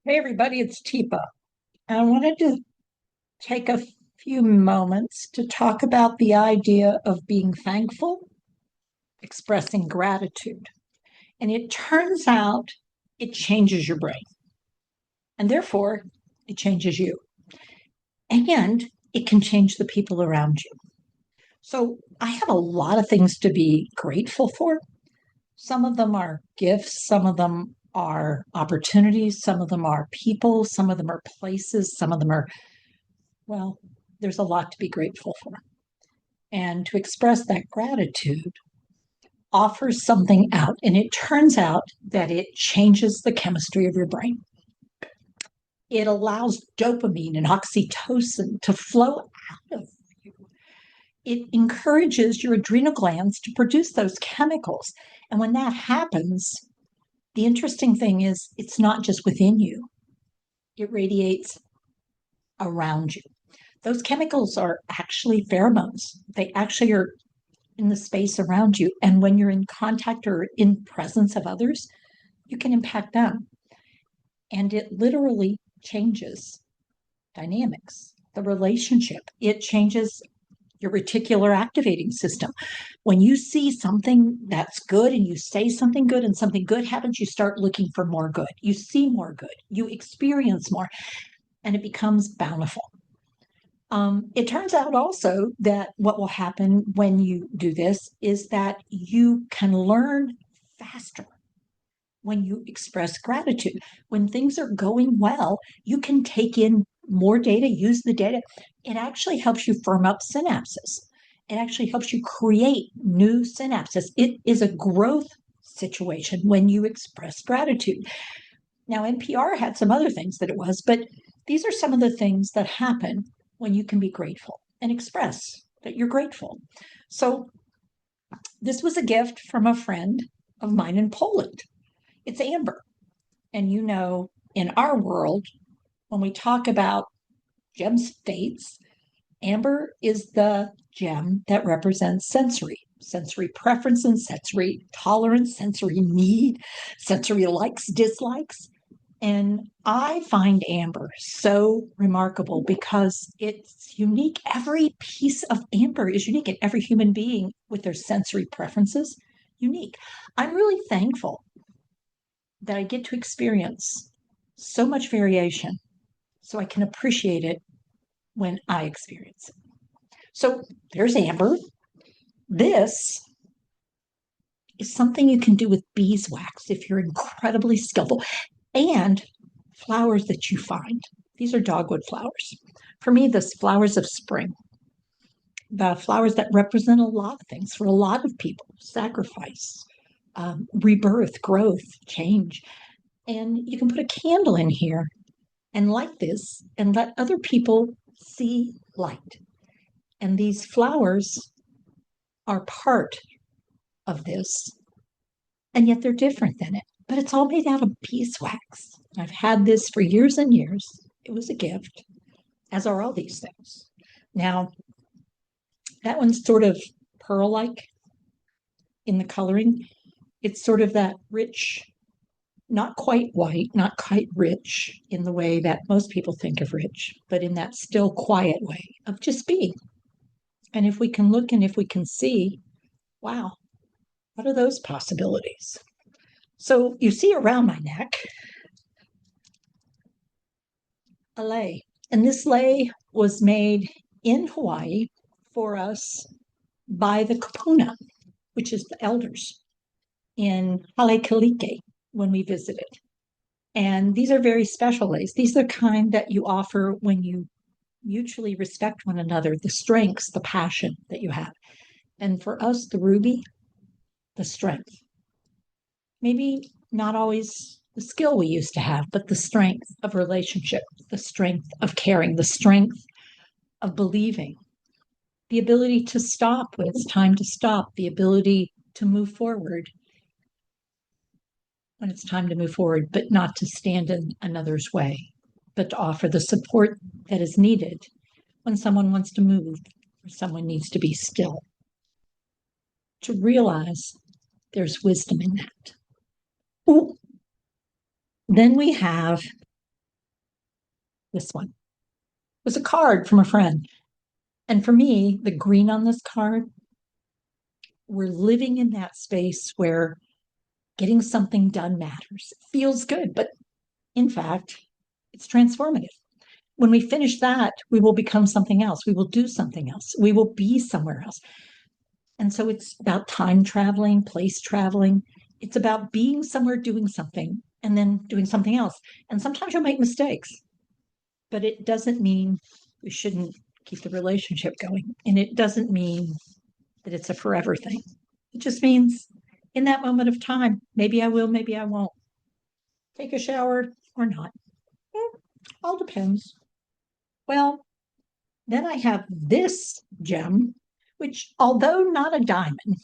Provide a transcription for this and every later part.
Hey everybody, it's Teepa. I wanted to take a few moments to talk about the idea of being thankful, expressing gratitude. And it turns out it changes your brain, and therefore it changes you. And it can change the people around you. So I have a lot of things to be grateful for. Some of them are gifts, some of them are opportunities, some of them are people, some of them are places, some of them are, well, there's a lot to be grateful for. And to express that gratitude offers something out. And it turns out that it changes the chemistry of your brain. It allows dopamine and oxytocin to flow out of you. It encourages your adrenal glands to produce those chemicals. And when that happens, the interesting thing is it's not just within you, it radiates around you. Those chemicals are actually pheromones. They actually are in the space around you. And when you're in contact or in presence of others, you can impact them. And it literally changes dynamics, the relationship. It changes your reticular activating system. When you see something that's good and you say something good and something good happens, you start looking for more good. You see more good. You experience more, and it becomes bountiful. It turns out also that what will happen when you do this is that you can learn faster when you express gratitude. When things are going well, you can take in more data, use the data. It actually helps you firm up synapses. It actually helps you create new synapses. It is a growth situation when you express gratitude. Now, NPR had some other things that it was, but these are some of the things that happen when you can be grateful and express that you're grateful. So, this was a gift from a friend of mine in Poland. It's amber. And in our world, when we talk about gem states, amber is the gem that represents sensory preference and sensory tolerance, sensory need, sensory likes, dislikes. And I find amber so remarkable because it's unique. Every piece of amber is unique, and every human being with their sensory preferences, unique. I'm really thankful that I get to experience so much variation so I can appreciate it when I experience it. So there's amber. This is something you can do with beeswax if you're incredibly skillful, and flowers that you find. These are dogwood flowers. For me, the flowers of spring, the flowers that represent a lot of things for a lot of people: sacrifice, rebirth, growth, change. And you can put a candle in here and light this and let other people see light. And these flowers are part of this, and yet they're different than it. But it's all made out of beeswax. I've had this for years and years. It was a gift, as are all these things. Now, that one's sort of pearl like in the coloring. It's sort of that rich, not quite white, not quite rich in the way that most people think of rich, but in that still quiet way of just being. And if we can look and if we can see, wow, what are those possibilities? So you see around my neck a lei. And this lei was made in Hawaii for us by the kupuna, which is the elders in Halekalike when we visited. And these are very special leis. These are the kind that you offer when you mutually respect one another, the strengths, the passion that you have. And for us, the ruby, the strength. Maybe not always the skill we used to have, but the strength of relationship, the strength of caring, the strength of believing, the ability to stop when it's time to stop, the ability to move forward when it's time to move forward, but not to stand in another's way, but to offer the support that is needed when someone wants to move or someone needs to be still. To realize there's wisdom in that. Ooh. Then we have This one was a card from a friend. And for me, the green on this card, we're living in that space where getting something done matters. It feels good, but in fact, it's transformative. When we finish that, we will become something else. We will do something else. We will be somewhere else. And so it's about time traveling, place traveling. It's about being somewhere, doing something, and then doing something else. And sometimes you'll make mistakes, but it doesn't mean we shouldn't keep the relationship going. And it doesn't mean that it's a forever thing. It just means in that moment of time, maybe I will, maybe I won't. Take a shower or not. All depends. Well, then I have this gem, which, although not a diamond,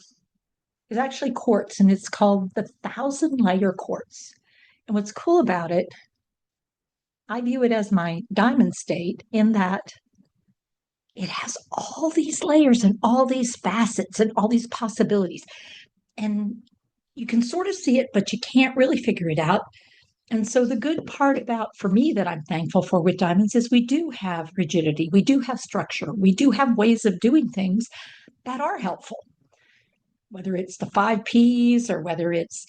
is actually quartz, and it's called the 1,000 layer quartz. And what's cool about it, I view it as my diamond state in that it has all these layers and all these facets and all these possibilities. And you can sort of see it, but you can't really figure it out. And so the good part about for me that I'm thankful for with diamonds is we do have rigidity, we do have structure, we do have ways of doing things that are helpful, whether it's the 5 Ps or whether it's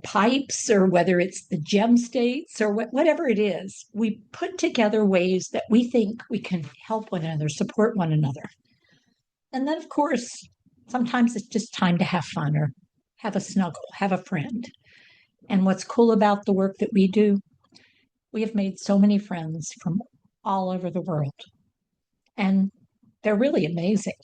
pipes or whether it's the gem states or whatever it is. We put together ways that we think we can help one another, support one another. And then, of course, sometimes it's just time to have fun or have a snuggle, have a friend. And what's cool about the work that we do, we have made so many friends from all over the world. And they're really amazing.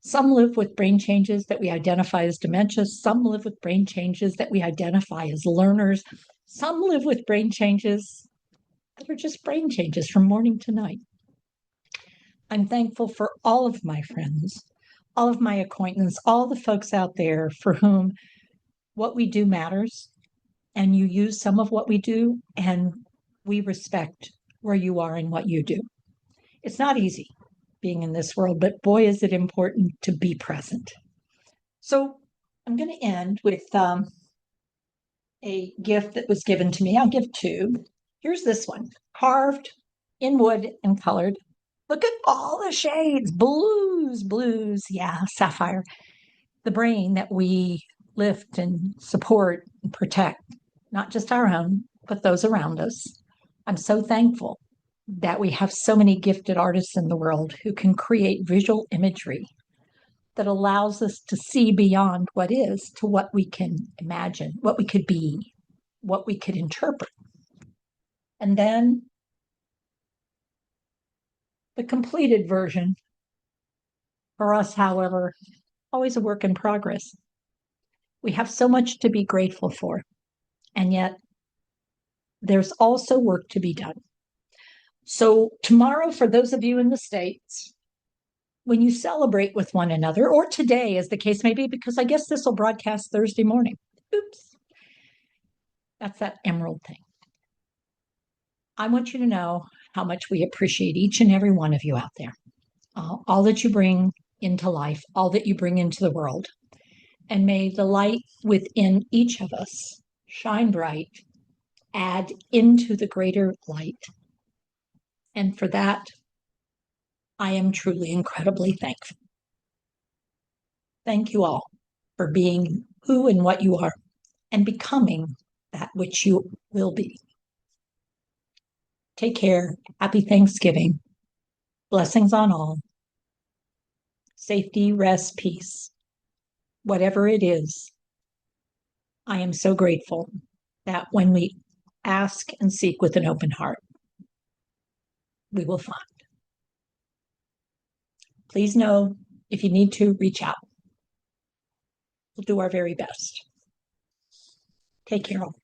Some live with brain changes that we identify as dementia. Some live with brain changes that we identify as learners. Some live with brain changes that are just brain changes from morning to night. I'm thankful for all of my friends, all of my acquaintances, all the folks out there for whom what we do matters, and you use some of what we do, and we respect where you are and what you do. It's not easy being in this world, but boy, is it important to be present. So I'm going to end with a gift that was given to me. I'll give two. Here's this one, carved in wood and colored. Look at all the shades, blues, yeah, sapphire. The brain that we lift and support and protect, not just our own, but those around us. I'm so thankful that we have so many gifted artists in the world who can create visual imagery that allows us to see beyond what is to what we can imagine, what we could be, what we could interpret. And then the completed version, for us, however, always a work in progress. We have so much to be grateful for, and yet there's also work to be done. So tomorrow, for those of you in the States, when you celebrate with one another, or today, as the case may be, because I guess this will broadcast Thursday morning. Oops. That's that emerald thing. I want you to know how much we appreciate each and every one of you out there, all that you bring into life, all that you bring into the world. And may the light within each of us shine bright, add into the greater light. And for that, I am truly incredibly thankful. Thank you all for being who and what you are and becoming that which you will be. Take care. Happy Thanksgiving. Blessings on all. Safety, rest, peace. Whatever it is, I am so grateful that when we ask and seek with an open heart, we will find. Please know if you need to, reach out. We'll do our very best. Take care all.